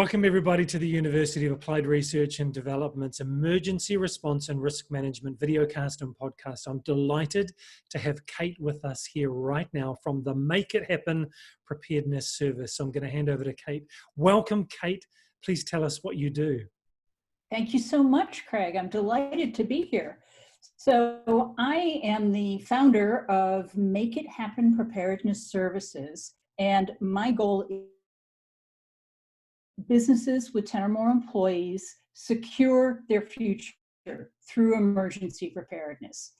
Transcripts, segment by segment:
Welcome everybody to the University of Applied Research and Development's Emergency Response and Risk Management Videocast and Podcast. I'm delighted to have Cate with us here right now from the Make It Happen Preparedness Service. So I'm going to hand over to Cate. Welcome, Cate. Please tell us what you do. Thank you so much, Craig. I'm delighted to be here. So I am the founder of Make It Happen Preparedness Services, and my goal is businesses with 10 or more employees secure their future through emergency preparedness.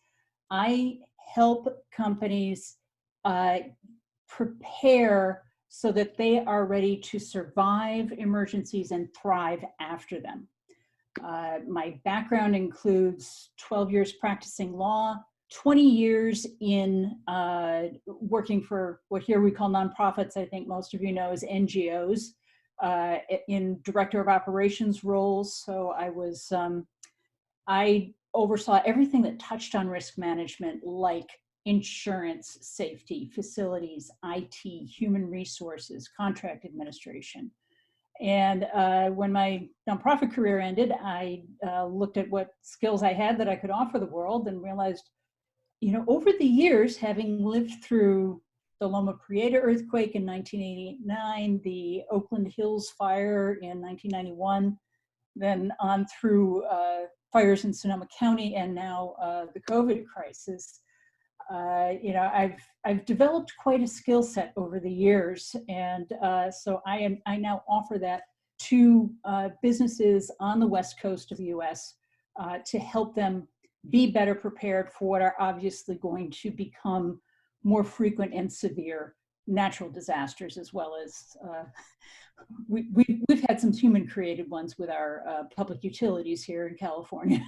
I help companies prepare so that they are ready to survive emergencies and thrive after them. My background includes 12 years practicing law, 20 years in working for what here we call nonprofits. I think most of you know as NGOs. In director of operations roles. So I oversaw everything that touched on risk management, like insurance, safety, facilities, IT, human resources, contract administration. And when my nonprofit career ended, I looked at what skills I had that I could offer the world and realized, you know, over the years, having lived through the Loma Prieta earthquake in 1989, the Oakland Hills fire in 1991, then on through fires in Sonoma County, and now the COVID crisis. You know, I've developed quite a skill set over the years, and so I now offer that to businesses on the West Coast of the U.S. To help them be better prepared for what are obviously going to become more frequent and severe natural disasters, as well as we've had some human-created ones with our public utilities here in California.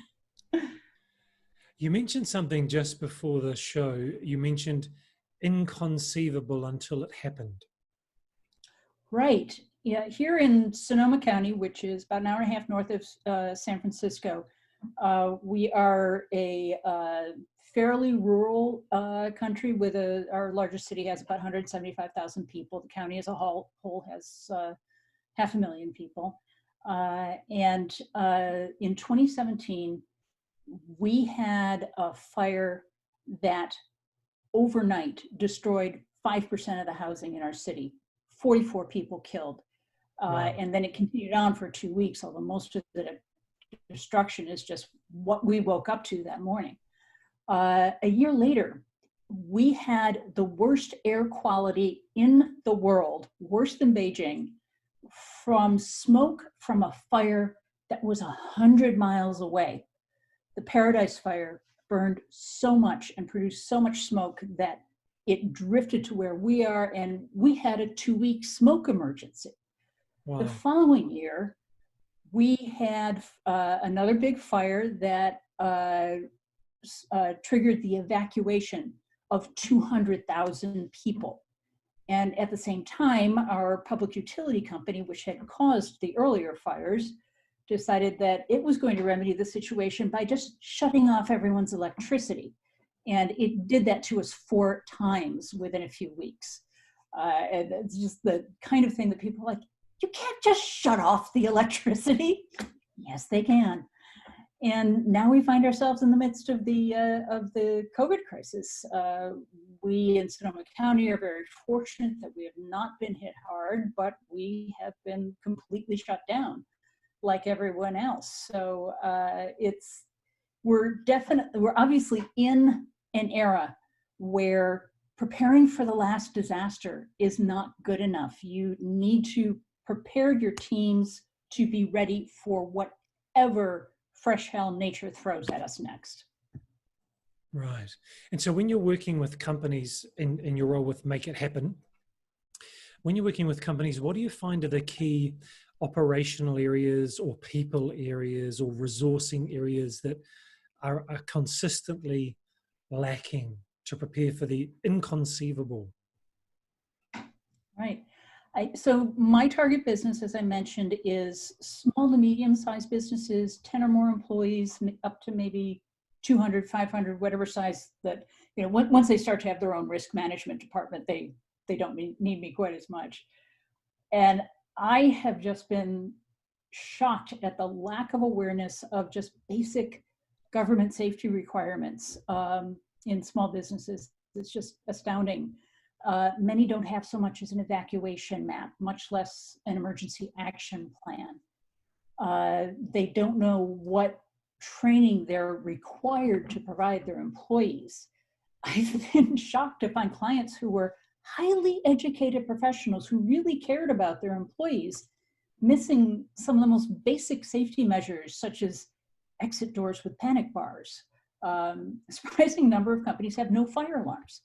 You mentioned something just before the show. You mentioned inconceivable until it happened. Right. Yeah. Here in Sonoma County, which is about an hour and a half north of San Francisco, we are a fairly rural country with our largest city has about 175,000 people. The county as a whole has 500,000 people. And in 2017, we had a fire that overnight destroyed 5% of the housing in our city, 44 people killed. Wow. And then it continued on for 2 weeks, although most of the destruction is just what we woke up to that morning. A year later, we had the worst air quality in the world, worse than Beijing, from smoke from a fire that was 100 miles away. The Paradise Fire burned so much and produced so much smoke that it drifted to where we are, and we had a 2-week smoke emergency. Wow. The following year, we had another big fire that triggered the evacuation of 200,000 people. And at the same time, our public utility company, which had caused the earlier fires, decided that it was going to remedy the situation by just shutting off everyone's electricity. And it did that to us 4 times within a few weeks. And it's just the kind of thing that people are like, you can't just shut off the electricity. Yes, they can. And now we find ourselves in the midst of the COVID crisis. We in Sonoma County are very fortunate that we have not been hit hard, but we have been completely shut down like everyone else. So we're obviously in an era where preparing for the last disaster is not good enough. You need to prepare your teams to be ready for whatever fresh hell nature throws at us next. Right. And so when you're working with companies in your role with Make It Happen, when you're working with companies, what do you find are the key operational areas or people areas or resourcing areas that are consistently lacking to prepare for the inconceivable? Right. So my target business, as I mentioned, is small to medium-sized businesses, 10 or more employees, up to maybe 200, 500, whatever size that, you know, once they start to have their own risk management department, they don't need me quite as much. And I have just been shocked at the lack of awareness of just basic government safety requirements in small businesses. It's just astounding. Many don't have so much as an evacuation map, much less an emergency action plan. They don't know what training they're required to provide their employees. I've been shocked to find clients who were highly educated professionals who really cared about their employees missing some of the most basic safety measures, such as exit doors with panic bars. A surprising number of companies have no fire alarms.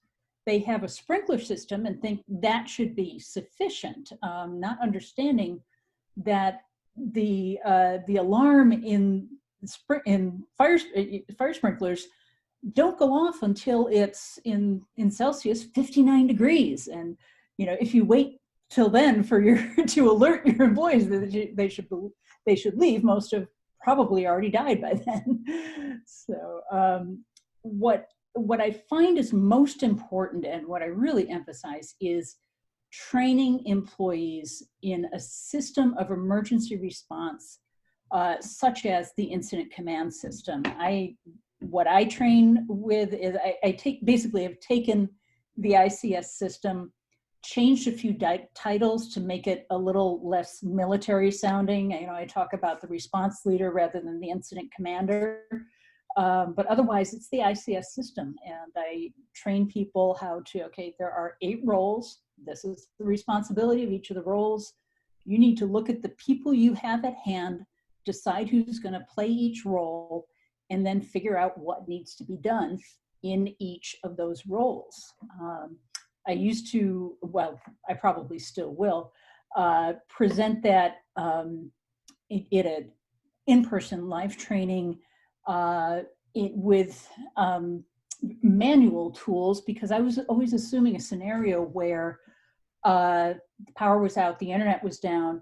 They have a sprinkler system and think that should be sufficient, not understanding that the alarm in fire sprinklers don't go off until it's in Celsius 59 degrees. And if you wait till then for to alert your employees that they should leave, most have probably already died by then. So what I find is most important, and what I really emphasize, is training employees in a system of emergency response, such as the incident command system. What I train with is I have taken the ICS system, changed a few titles to make it a little less military sounding. I talk about the response leader rather than the incident commander. But otherwise, it's the ICS system. And I train people how to, okay, there are 8 roles. This is the responsibility of each of the roles. You need to look at the people you have at hand, decide who's going to play each role, and then figure out what needs to be done in each of those roles. I used to, well, I probably still will, present that in an in-person live training with manual tools, because I was always assuming a scenario where the power was out, the internet was down,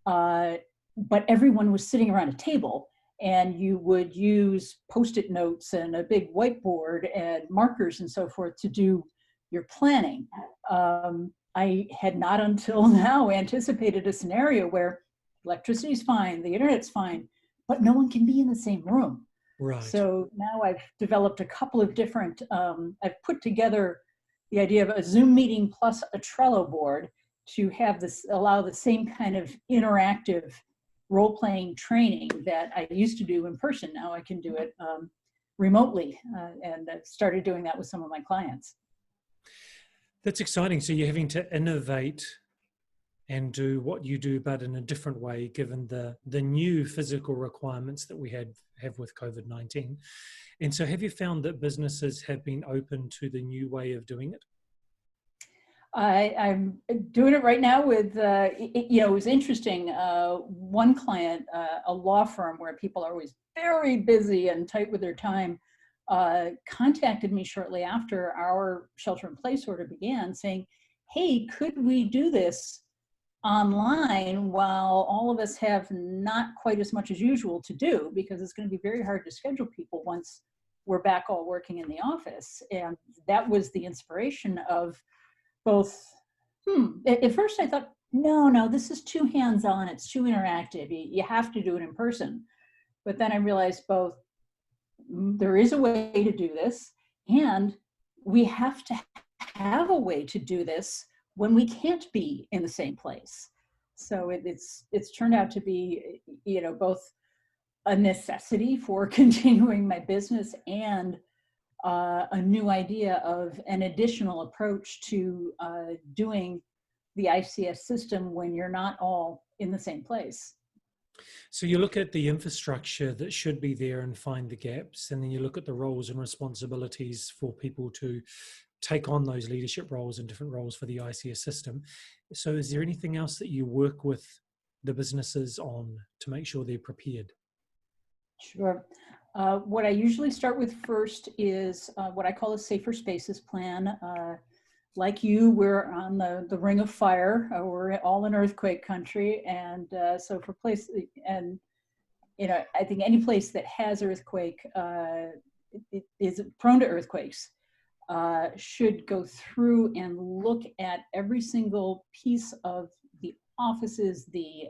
but everyone was sitting around a table, and you would use Post-it notes and a big whiteboard and markers and so forth to do your planning. I had not until now anticipated a scenario where electricity's fine, the internet's fine, but no one can be in the same room. Right. So now I've developed a couple of different, I've put together the idea of a Zoom meeting plus a Trello board to have this, allow the same kind of interactive role-playing training that I used to do in person. Now I can do it remotely, and I've started doing that with some of my clients. That's exciting. So you're having to innovate and do what you do, but in a different way, given the new physical requirements that we have with COVID-19. And so have you found that businesses have been open to the new way of doing it? I'm doing it right now with, it was interesting. One client, a law firm where people are always very busy and tight with their time, contacted me shortly after our shelter-in-place order began, saying, hey, could we do this online while all of us have not quite as much as usual to do, because it's going to be very hard to schedule people once we're back all working in the office. And that was the inspiration of both, at first I thought, no, this is too hands-on, it's too interactive, you have to do it in person. But then I realized both, there is a way to do this, and we have to have a way to do this when we can't be in the same place. So it's turned out to be, both a necessity for continuing my business and a new idea of an additional approach to doing the ICS system when you're not all in the same place. So you look at the infrastructure that should be there and find the gaps, and then you look at the roles and responsibilities for people to take on those leadership roles and different roles for the ICS system. So is there anything else that you work with the businesses on to make sure they're prepared? Sure. What I usually start with first is what I call a safer spaces plan. Like you, we're on the ring of fire. We're all in earthquake country. And so for place, and I think any place that has earthquake is prone to earthquakes should go through and look at every single piece of the offices, the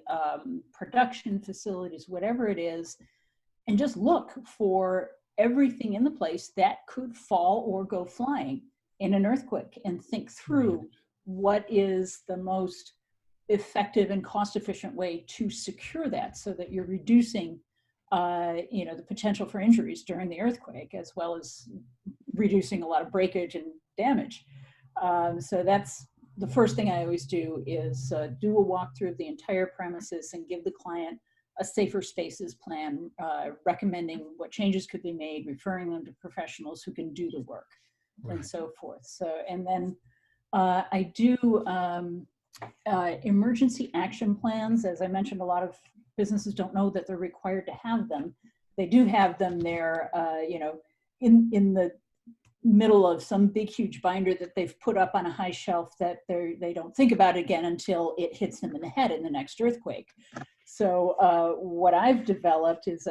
production facilities, whatever it is, and just look for everything in the place that could fall or go flying in an earthquake, and think through what is the most effective and cost-efficient way to secure that, so that you're reducing the potential for injuries during the earthquake, as well as reducing a lot of breakage and damage. So that's the first thing I always do, is do a walkthrough of the entire premises and give the client a safer spaces plan, recommending what changes could be made, referring them to professionals who can do the work, and so forth. So, and then I do emergency action plans. As I mentioned, a lot of businesses don't know that they're required to have them. They do have them there, in the middle of some big, huge binder that they've put up on a high shelf, that they don't think about it again until it hits them in the head in the next earthquake. So what I've developed is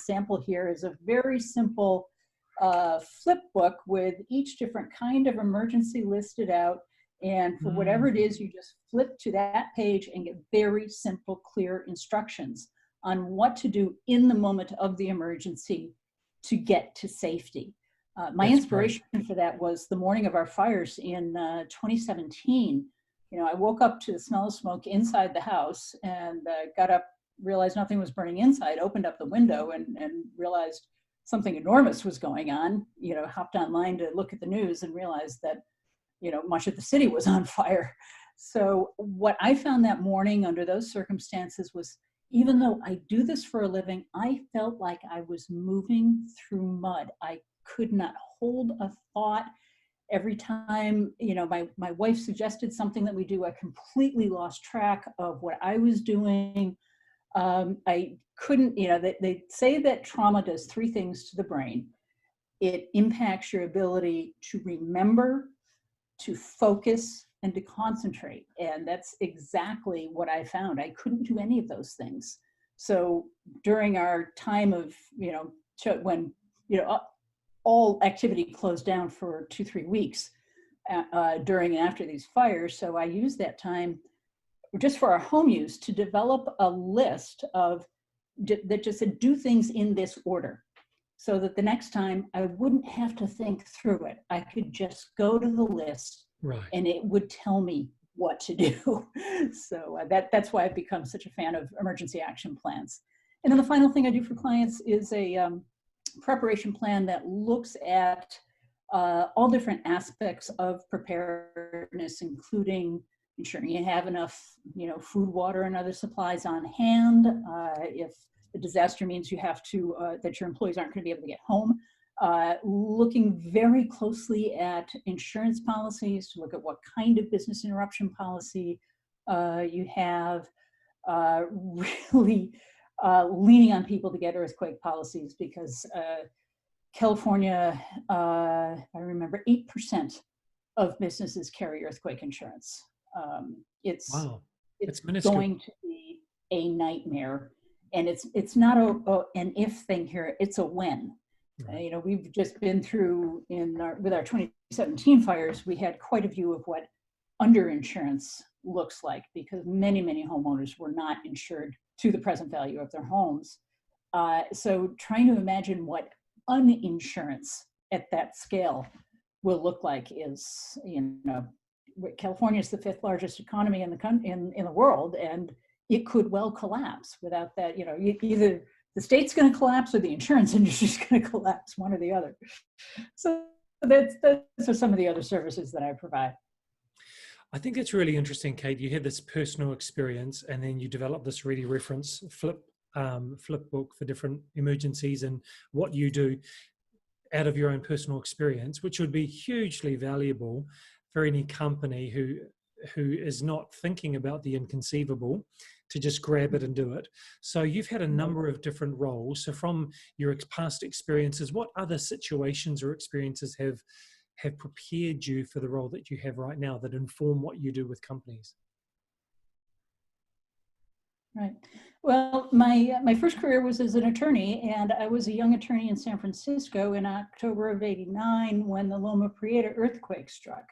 sample here is a very simple flip book with each different kind of emergency listed out. And for whatever it is, you just flip to that page and get very simple, clear instructions on what to do in the moment of the emergency to get to safety. My inspiration for that was the morning of our fires in 2017. I woke up to the smell of smoke inside the house, and got up, realized nothing was burning inside, opened up the window and realized something enormous was going on. Hopped online to look at the news and realized that much of the city was on fire. So what I found that morning under those circumstances was, even though I do this for a living, I felt like I was moving through mud. I could not hold a thought. Every time, my wife suggested something that we do, I completely lost track of what I was doing. I couldn't, they say that trauma does three things to the brain. It impacts your ability to remember, to focus, and to concentrate. And that's exactly what I found. I couldn't do any of those things. So during our time of, when, all activity closed down for 2-3 weeks during and after these fires. So I used that time just for our home use to develop a list of that just said, do things in this order, so that the next time I wouldn't have to think through it. I could just go to the list, and it would tell me what to do. So that's why I've become such a fan of emergency action plans. And then the final thing I do for clients is a preparation plan that looks at all different aspects of preparedness, including ensuring you have enough, food, water, and other supplies on hand. If the disaster means you have to, that your employees aren't going to be able to get home. Looking very closely at insurance policies to look at what kind of business interruption policy you have. Really leaning on people to get earthquake policies, because California, I remember 8% of businesses carry earthquake insurance. It's going to be a nightmare, and it's not an if thing here. It's a when. We've just been through with our 2017 fires. We had quite a view of what underinsurance looks like, because many homeowners were not insured to the present value of their homes. So trying to imagine what uninsurance at that scale will look like is, California is the 5th largest economy in the world, and it could well collapse without that. Either the state's going to collapse or the insurance industry is going to collapse, one or the other. So those are some of the other services that I provide. I think it's really interesting, Cate. You had this personal experience, and then you developed this ready reference flip book for different emergencies and what you do out of your own personal experience, which would be hugely valuable for any company who is not thinking about the inconceivable to just grab it and do it. So you've had a number of different roles. So from your past experiences, what other situations or experiences have prepared you for the role that you have right now that inform what you do with companies? Right. Well, my first career was as an attorney, and I was a young attorney in San Francisco in October of '89 when the Loma Prieta earthquake struck.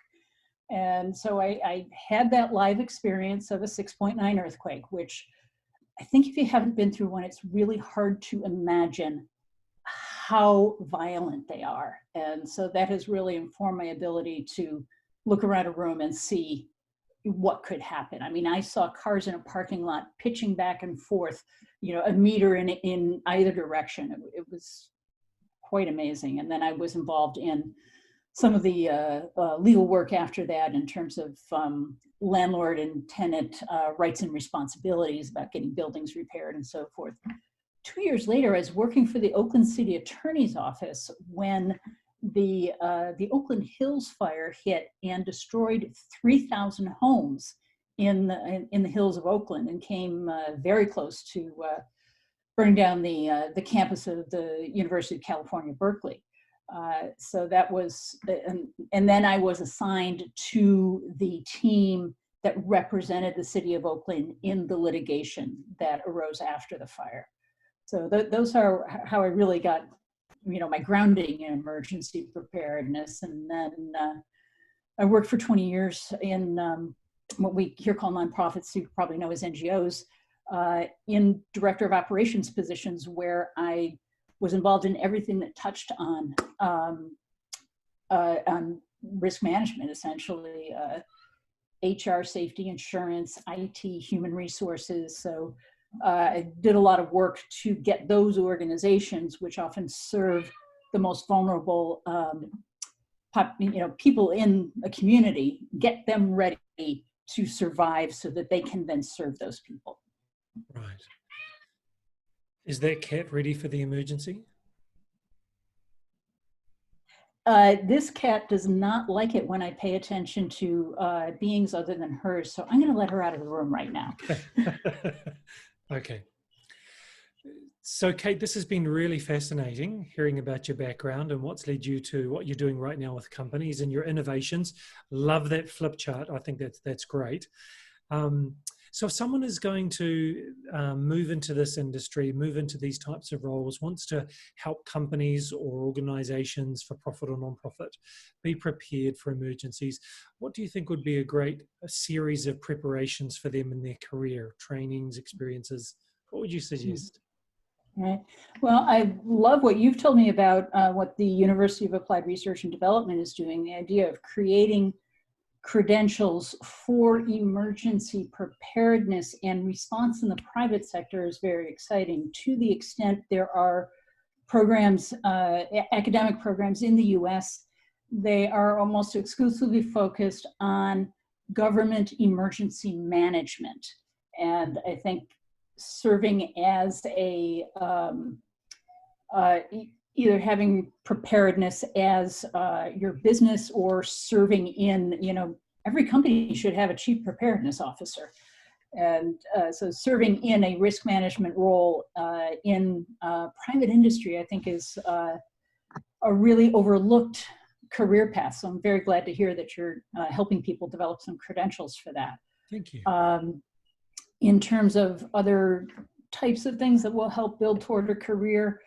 And so I had that live experience of a 6.9 earthquake, which I think if you haven't been through one, it's really hard to imagine how violent they are. And so that has really informed my ability to look around a room and see what could happen. I mean, I saw cars in a parking lot pitching back and forth, a meter in either direction. It was quite amazing. And then I was involved in some of the legal work after that in terms of landlord and tenant rights and responsibilities about getting buildings repaired and so forth. 2 years later, I was working for the Oakland City Attorney's Office when the Oakland Hills fire hit and destroyed 3,000 homes in the hills of Oakland, and came very close to burning down the campus of the University of California, Berkeley. So that was, and then I was assigned to the team that represented the city of Oakland in the litigation that arose after the fire. So those are how I really got, my grounding in emergency preparedness. And then I worked for 20 years in what we here call nonprofits, you probably know as NGOs, in director of operations positions, where I was involved in everything that touched on risk management, essentially, HR, safety, insurance, IT, human resources. So I did a lot of work to get those organizations, which often serve the most vulnerable people in a community, get them ready to survive so that they can then serve those people. Right. Is that cat ready for the emergency? This cat does not like it when I pay attention to beings other than hers, so I'm going to let her out of the room right now. Okay. So, Cate, this has been really fascinating, hearing about your background and what's led you to what you're doing right now with companies and your innovations. Love that flip chart. I think that's great. So if someone is going to move into this industry, move into these types of roles, wants to help companies or organizations, for profit or non-profit, be prepared for emergencies, what do you think would be a series of preparations for them in their career, trainings, experiences? What would you suggest? Right. Well, I love what you've told me about what the University of Applied Research and Development is doing, the idea of creating credentials for emergency preparedness and response in the private sector is very exciting, to the extent there are programs, academic programs in the US. They are almost exclusively focused on government emergency management. And I think serving as a, either having preparedness as your business, or serving in, every company should have a chief preparedness officer. And so serving in a risk management role in private industry, I think, is a really overlooked career path. So I'm very glad to hear that you're helping people develop some credentials for that. Thank you. In terms of other types of things that will help build toward a career,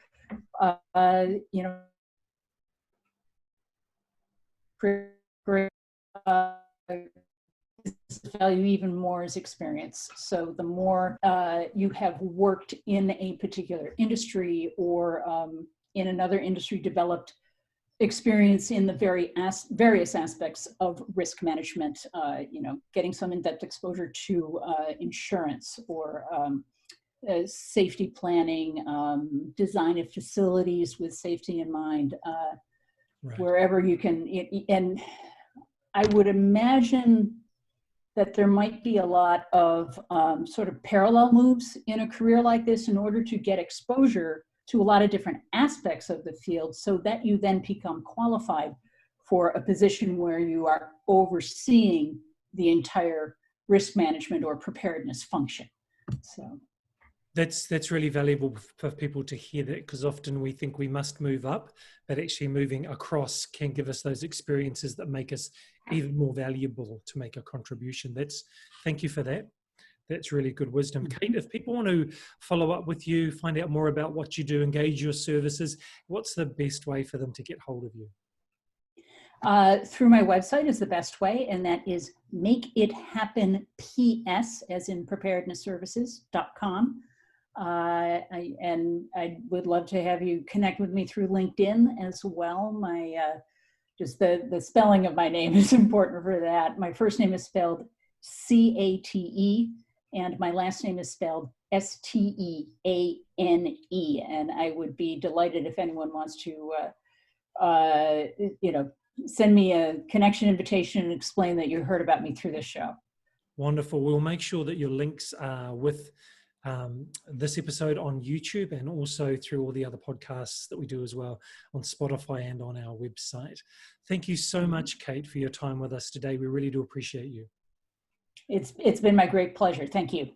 value even more is experience. So the more you have worked in a particular industry, or in another industry, developed experience in the various aspects of risk management, getting some in-depth exposure to insurance, or safety planning, design of facilities with safety in mind, Right. wherever you can. And I would imagine that there might be a lot of sort of parallel moves in a career like this in order to get exposure to a lot of different aspects of the field, so that you then become qualified for a position where you are overseeing the entire risk management or preparedness function. So that's really valuable for people to hear that, because often we think we must move up, but actually moving across can give us those experiences that make us even more valuable to make a contribution. Thank you for that. That's really good wisdom. Cate, if people want to follow up with you, find out more about what you do, engage your services, what's the best way for them to get hold of you? Through my website is the best way, and that is Make It Happen PS, as in preparednessservices.com. And I would love to have you connect with me through LinkedIn as well. My just the spelling of my name is important for that. My first name is spelled Cate, and my last name is spelled Steane. And I would be delighted if anyone wants to, send me a connection invitation and explain that you heard about me through this show. Wonderful. We'll make sure that your links are with this episode on YouTube and also through all the other podcasts that we do as well on Spotify and on our website. Thank you so much, Cate, for your time with us today. We really do appreciate you. It's been my great pleasure. Thank you.